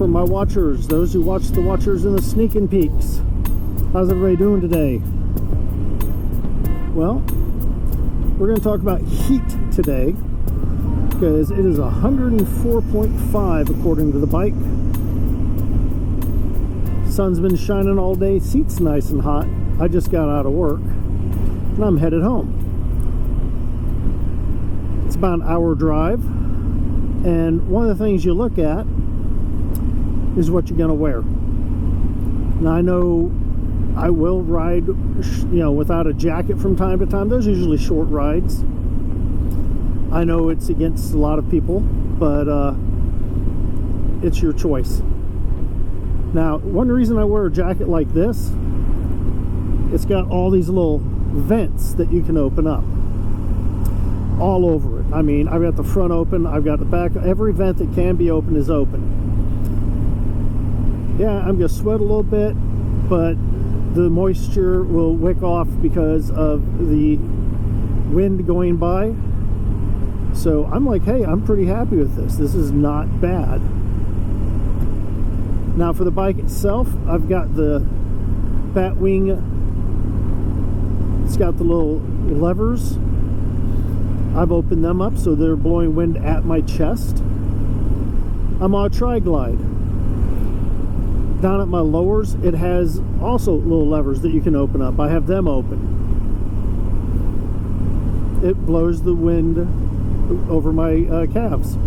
for my watchers, those who watch the Watchers in the Sneaking Peaks. How's everybody doing today? Well, we're going to talk about heat today because it is 104.5 according to the bike. Sun's been shining all day, seat's nice and hot. I just got out of work and I'm headed home. It's about an hour drive, and one of the things you look at is what you're going to wear. Now I know I will ride, without a jacket from time to time. Those are usually short rides. I know it's against a lot of people, but it's your choice. Now, one reason I wear a jacket like this, it's got all these little vents that you can open up all over it. I mean, I've got the front open, I've got the back. Every vent that can be open is open. Yeah, I'm going to sweat a little bit, but the moisture will wick off because of the wind going by. So I'm like, hey, I'm pretty happy with this. This is not bad. Now for the bike itself, I've got the Batwing. It's got the little levers. I've opened them up so they're blowing wind at my chest. I'm on a tri-glide. Down at my lowers, it has also little levers that you can open up. I have them open. It blows the wind over my calves.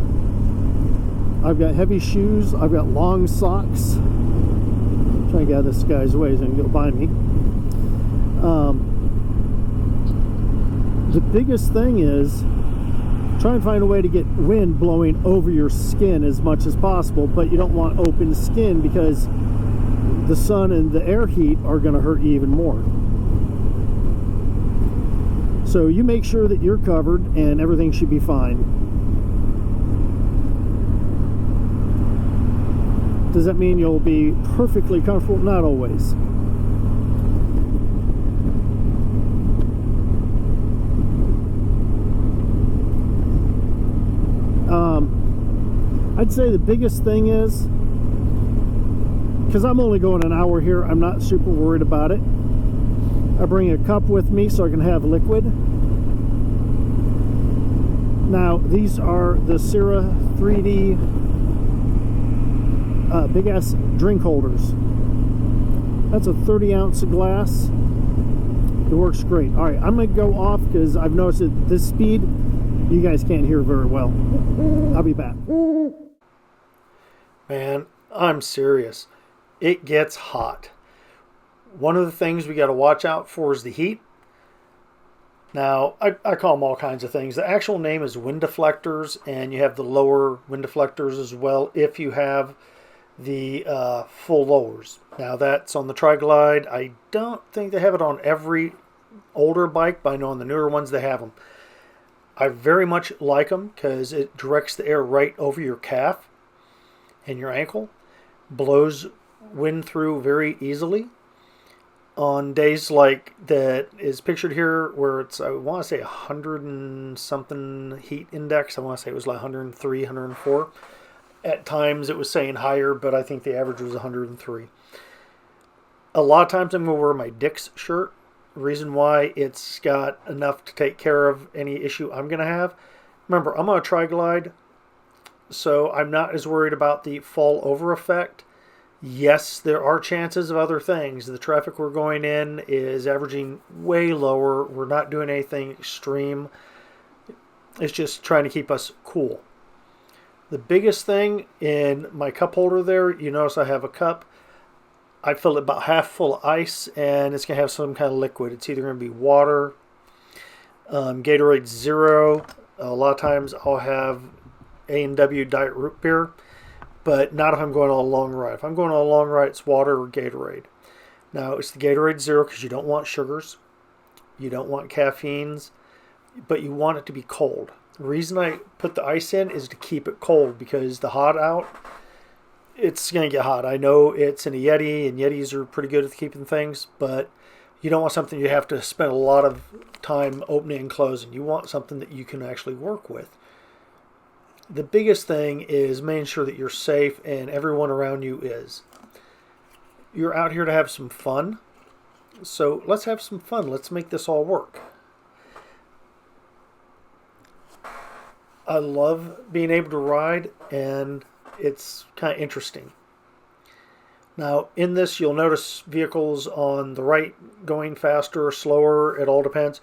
I've got heavy shoes. I've got long socks. I'm trying to get out of this guy's way so he can go by me. The biggest thing is try and find a way to get wind blowing over your skin as much as possible, but you don't want open skin because the sun and the air heat are going to hurt you even more. So you make sure that you're covered and everything should be fine. Does that mean you'll be perfectly comfortable? Not always. I'd say the biggest thing is, because I'm only going an hour here, I'm not super worried about it. I bring a cup with me so I can have liquid. Now, these are the Sierra 3D big ass drink holders. That's a 30 ounce of glass. It works great. All right, I'm gonna go off because I've noticed at this speed you guys can't hear very well. I'll be back. Man, I'm serious. It gets hot. One of the things we got to watch out for is the heat. Now, I call them all kinds of things. The actual name is wind deflectors, and you have the lower wind deflectors as well if you have the full lowers. Now, that's on the Tri-Glide. I don't think they have it on every older bike, but I know on the newer ones they have them. I very much like them because it directs the air right over your calf and your ankle, blows wind through very easily. On days like that is pictured here where it's, I want to say 100 and something heat index. I want to say it was like 103, 104. At times it was saying higher, but I think the average was 103. A lot of times I'm going to wear my Dick's shirt. Reason why, it's got enough to take care of any issue I'm going to have. Remember, I'm on a Tri-Glide, so I'm not as worried about the fall over effect. Yes, there are chances of other things. The traffic we're going in is averaging way lower. We're not doing anything extreme. It's just trying to keep us cool. The biggest thing in my cup holder there, you notice I have a cup. I fill it about half full of ice, and it's going to have some kind of liquid. It's either going to be water, Gatorade Zero. A lot of times I'll have A&W Diet Root Beer, but not if I'm going on a long ride. If I'm going on a long ride, it's water or Gatorade. Now, it's the Gatorade Zero because you don't want sugars. You don't want caffeines, but you want it to be cold. The reason I put the ice in is to keep it cold because the hot out, it's going to get hot. I know it's in a Yeti, and Yetis are pretty good at keeping things, but you don't want something you have to spend a lot of time opening and closing. You want something that you can actually work with. the biggest thing is making sure that you're safe and everyone around you is. You're out here to have some fun, so let's have some fun. Let's make this all work. I love being able to ride, and it's kind of interesting. Now, in this, you'll notice vehicles on the right going faster or slower. It all depends.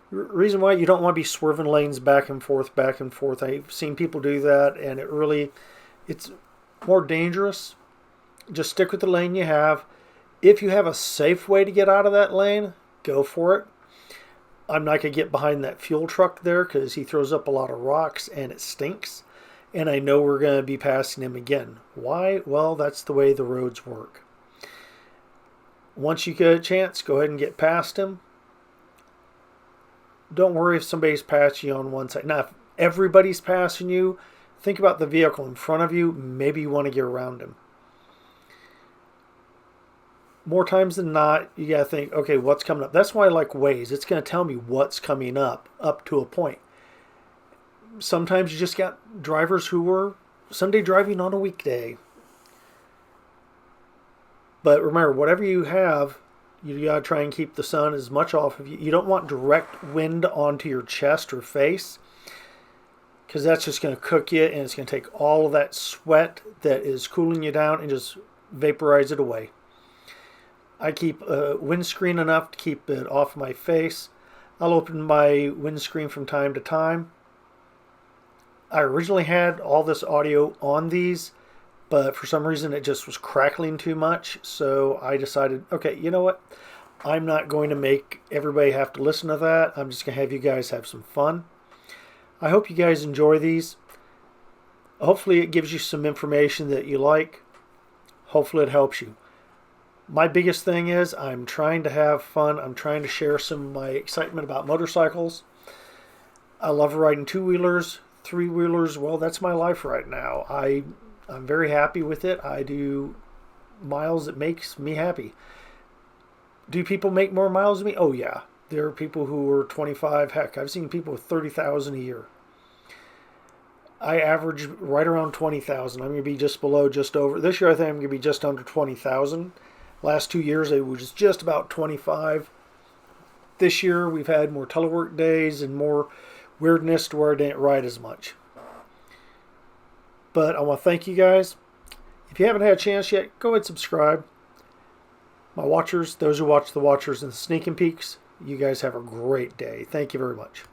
Reason why you don't want to be swerving lanes back and forth, back and forth. I've seen people do that, and it's more dangerous. Just stick with the lane you have. If you have a safe way to get out of that lane, go for it. I'm not going to get behind that fuel truck there because he throws up a lot of rocks and it stinks. And I know we're going to be passing him again. Why? Well, that's the way the roads work. Once you get a chance, go ahead and get past him. Don't worry if somebody's passing you on one side. Now, if everybody's passing you, think about the vehicle in front of you. Maybe you want to get around him. More times than not, you got to think, okay, what's coming up? That's why I like Waze. It's going to tell me what's coming up to a point. Sometimes you just got drivers who were Sunday driving on a weekday. But remember, whatever you have, you got to try and keep the sun as much off of you. You don't want direct wind onto your chest or face, because that's just going to cook you, and it's going to take all of that sweat that is cooling you down and just vaporize it away. I keep a windscreen enough to keep it off my face. I'll open my windscreen from time to time. I originally had all this audio on these, but for some reason it just was crackling too much. So I decided, okay, you know what? I'm not going to make everybody have to listen to that. I'm just going to have you guys have some fun. I hope you guys enjoy these. Hopefully it gives you some information that you like. Hopefully it helps you. My biggest thing is I'm trying to have fun. I'm trying to share some of my excitement about motorcycles. I love riding two-wheelers, three-wheelers. Well, that's my life right now. I'm very happy with it. I do miles that makes me happy. Do people make more miles than me? Oh, yeah. There are people who are 25. Heck, I've seen people with 30,000 a year. I average right around 20,000. I'm going to be just below, just over. This year, I think I'm going to be just under 20,000. Last 2 years, it was just about 25. This year, we've had more telework days and more weirdness to where I didn't ride as much. But I want to thank you guys. If you haven't had a chance yet, go ahead and subscribe. My watchers, those who watch the Watchers and the Sneaking Peeks, you guys have a great day. Thank you very much.